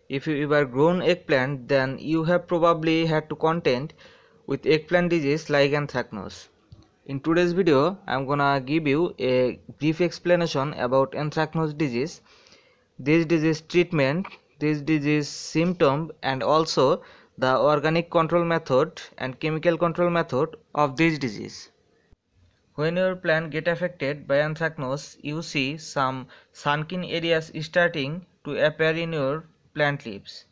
If you ever grown eggplant, then you have probably had to contend with eggplant disease like anthracnose. In today's video, I'm gonna give you a brief explanation about anthracnose disease, this disease treatment, this disease symptom, and also the organic control method and chemical control method of this disease. When your plant get affected by anthracnose, you see some sunken areas starting to appear in your plant leaves.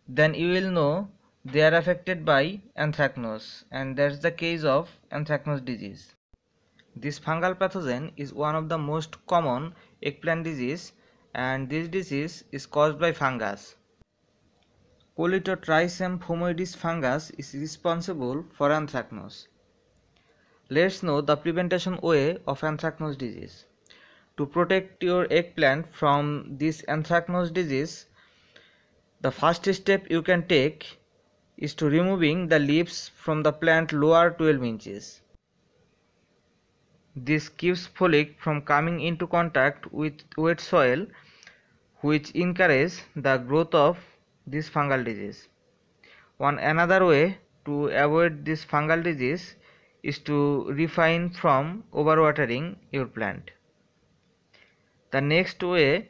Then you will know they are affected by anthracnose, and that's the case of anthracnose disease. This fungal pathogen is one of the most common eggplant disease, and this disease is caused by fungus. Colletotrichum phomoides fungus is responsible for anthracnose. Let's know the prevention way of anthracnose disease. To protect your eggplant from this anthracnose disease, the first step you can take is to removing the leaves from the plant lower 12 inches. This keeps foliage from coming into contact with wet soil, which encourages the growth of this fungal disease. One another way to avoid this fungal disease is to refrain from overwatering your plant. The next way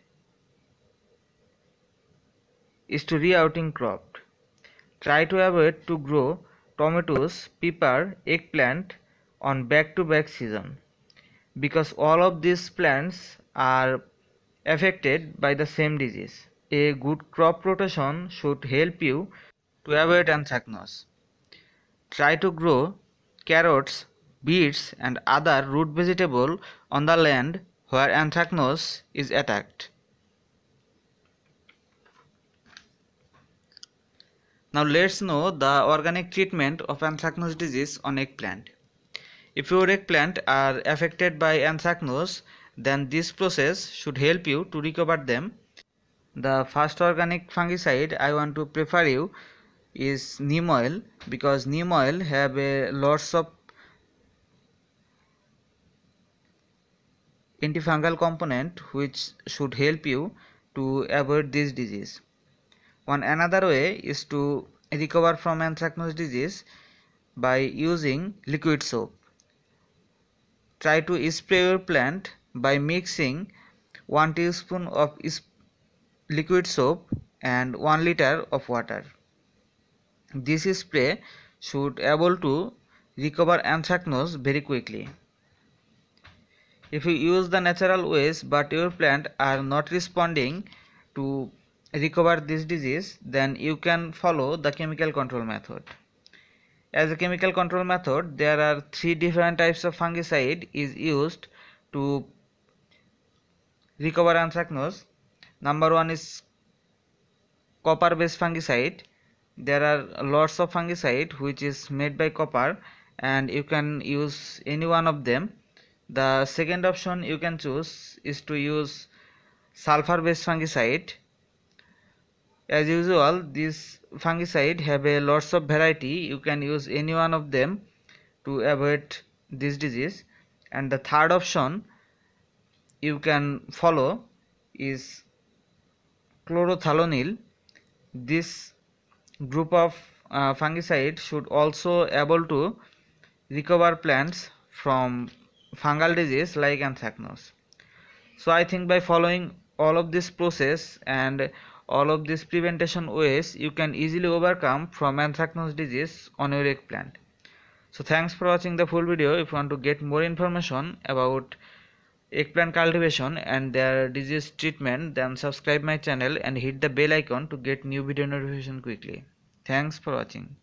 is to rerouting crop. Try to avoid to grow tomatoes, pepper, eggplant on back-to-back season, because all of these plants are affected by the same disease. A good crop rotation should help you to avoid anthracnose. Try to grow carrots, beets and other root vegetable on the land where anthracnose is attacked. Now let's know the organic treatment of anthracnose disease on eggplant. If your eggplant are affected by anthracnose, then this process should help you to recover them. The first organic fungicide I want to prefer you is neem oil, because neem oil have a lots of antifungal component which should help you to avoid this disease. One another way is to recover from anthracnose disease by using liquid soap. Try to spray your plant by mixing 1 teaspoon of liquid soap and 1 liter of water. This spray should able to recover anthracnose very quickly. If you use the natural ways but your plant are not responding to recover this disease, then you can follow the chemical control method. As a chemical control method, there are 3 different types of fungicide is used to recover anthracnose. Number 1 is copper based fungicide. There are lots of fungicide which is made by copper, and you can use any one of them. The second option you can choose is to use sulfur based fungicide. As usual, these fungicide have a lots of variety. You can use any one of them to avoid this disease. And the third option you can follow is chlorothalonil. This group of fungicide should also able to recover plants from fungal disease like anthracnose. So I think by following all of this process and all of these prevention ways, you can easily overcome from anthracnose disease on your eggplant. So thanks for watching the full video. If you want to get more information about eggplant cultivation and their disease treatment, then subscribe my channel and hit the bell icon to get new video notification quickly. Thanks for watching.